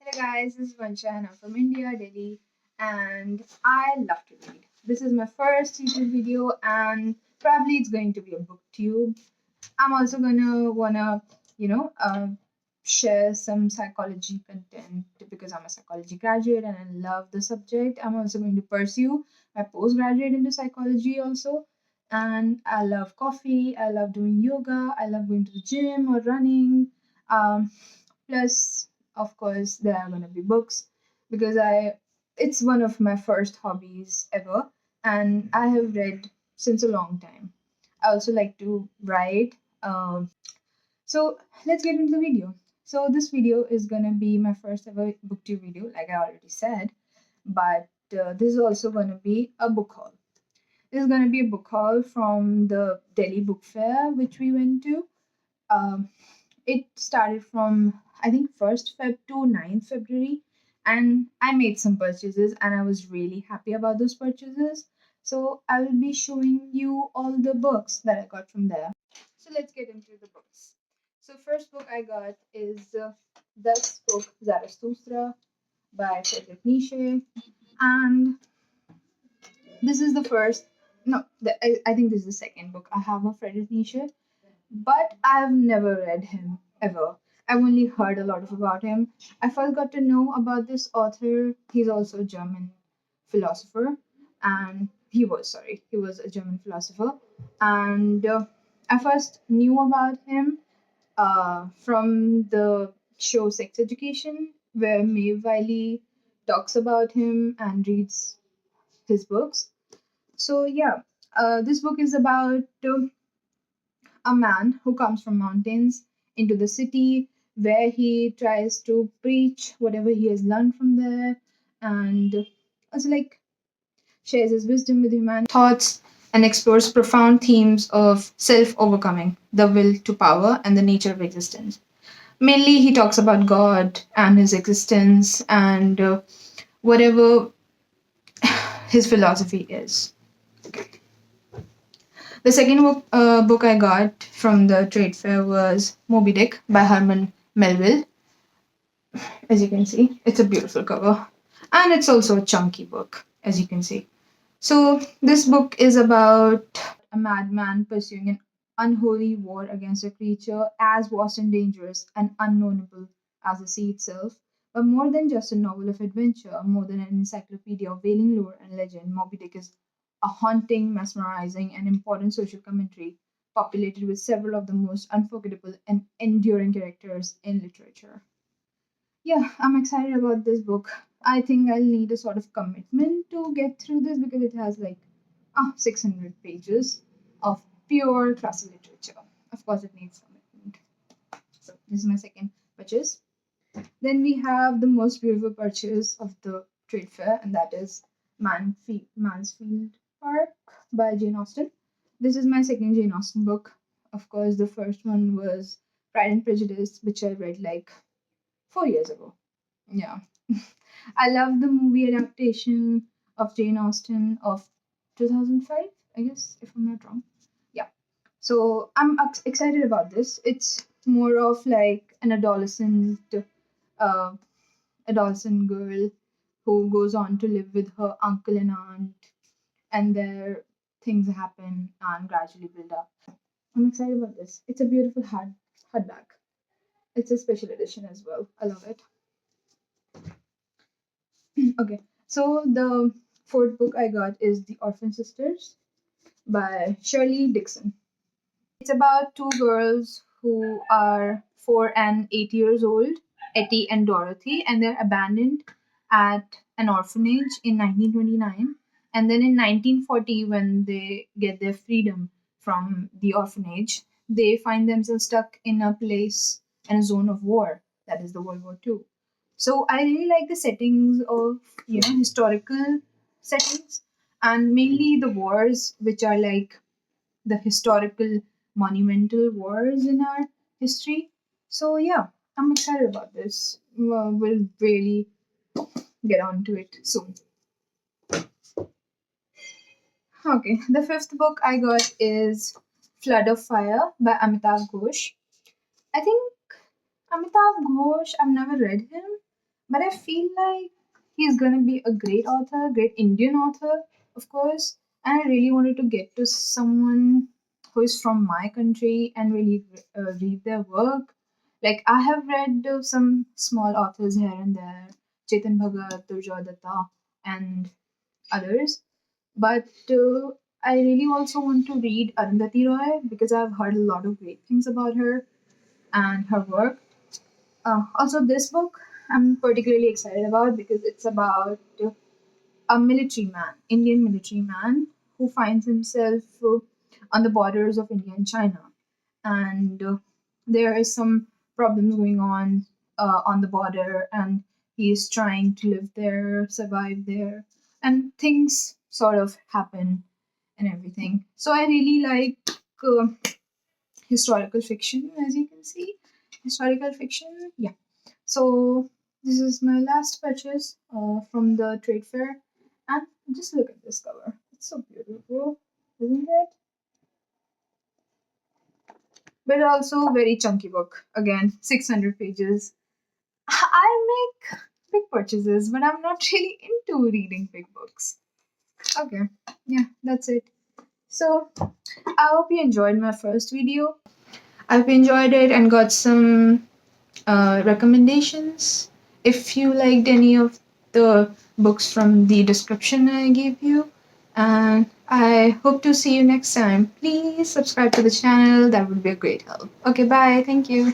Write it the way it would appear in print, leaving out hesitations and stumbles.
Hello guys, this is Vansha and I'm from India, Delhi, and I love to read. This is my first YouTube video and probably it's going to be a booktube. I'm also gonna you know, uh, share some psychology content because I'm a psychology graduate and I love the subject. I'm also going to pursue my postgraduate into psychology also. And I love coffee, I love doing yoga, I love going to the gym or running. Um, Plus, of course, there are gonna be books because I it's one of my first hobbies ever, and I have read since a long time. I also like to write. So let's get into the video. So this video is gonna be my first ever booktube video, like I already said, but this is also gonna be a book haul. This is gonna be a book haul from the Delhi Book Fair, which we went to. Um, it started from I think 1st Feb to 9th February, and I made some purchases and I was really happy about those purchases. So I will be showing you all the books that I got from there. So let's get into the books. So first book I got is Thus Spoke Zarathustra by Friedrich Nietzsche, and this is the first. No, I think this is the second book I have of Friedrich Nietzsche, but I've never read him ever. I've only heard a lot of about him. I first got to know about this author. He's also a German philosopher, and he was a German philosopher, and I first knew about him from the show Sex Education, where Maeve Wiley talks about him and reads his books. So yeah, this book is about a man who comes from mountains into the city where he tries to preach whatever he has learned from there and also like shares his wisdom with humanity thoughts and explores profound themes of self-overcoming, the will to power and the nature of existence. Mainly he talks about God and his existence and whatever his philosophy is. The second book I got from the trade fair was Moby Dick by Herman Melville. As you can see, it's a beautiful cover. And it's also a chunky book, as you can see. So, this book is about a madman pursuing an unholy war against a creature as vast and dangerous and unknowable as the sea itself. But more than just a novel of adventure, more than an encyclopedia of whaling lore and legend, Moby Dick is a haunting, mesmerizing, and important social commentary populated with several of the most unforgettable and enduring characters in literature. Yeah, I'm excited about this book. I think I'll need a sort of commitment to get through this because it has like 600 pages of pure classic literature. Of course, it needs commitment. So, this is my second purchase. Then we have the most beautiful purchase of the trade fair, and that is Mansfield Park by Jane Austen. This is my second Jane Austen book. Of course, the first one was Pride and Prejudice, which I read like 4 years ago. Yeah. I love the movie adaptation of Jane Austen of 2005, I guess, if I'm not wrong. Yeah. So I'm excited about this. It's more of like an uh, adolescent girl who goes on to live with her uncle and aunt, and their things happen and gradually build up. I'm excited about this. It's a beautiful hardback. It's a special edition as well. I love it. Okay, so the fourth book I got is The Orphan Sisters by Shirley Dickson. It's about two girls who are 4 and 8 years old, Etty and Dorothy, and they're abandoned at an orphanage in 1929. And then in 1940, when they get their freedom from the orphanage, they find themselves stuck in a place and a zone of war, that is the World War II. So I really like the settings of historical settings and mainly the wars, which are like the historical monumental wars in our history. So yeah, I'm excited about this. We'll really get on to it soon. Okay, the fifth book I got is Flood of Fire by Amitav Ghosh. I think Amitav Ghosh, I've never read him, but I feel like he's gonna be a great author, great Indian author, of course. And I really wanted to get to someone who is from my country and really read their work. Like I have read some small authors here and there, Chetan Bhagat, Durjoy Datta, and others. But I really also want to read Arundhati Roy because I've heard a lot of great things about her and her work. Also, this book I'm particularly excited about because it's about a military man, Indian military man, who finds himself on the borders of India and China. And there is some problems going on the border, and he's trying to live there, survive there, and things sort of happen and everything. So I really like uh, historical fiction, as you can see. Historical fiction, yeah. So this is my last purchase from the trade fair, and just look at this cover. It's so beautiful, isn't it? But also very chunky book. Again, 600 pages. I make big purchases, but I'm not really into reading big books. Okay, yeah, that's it. So I hope you enjoyed my first video. I hope you enjoyed it and got some recommendations. If you liked any of the books from the description I gave you, and I hope to see you next time. Please subscribe to the channel, that would be a great help. Okay, bye. Thank you.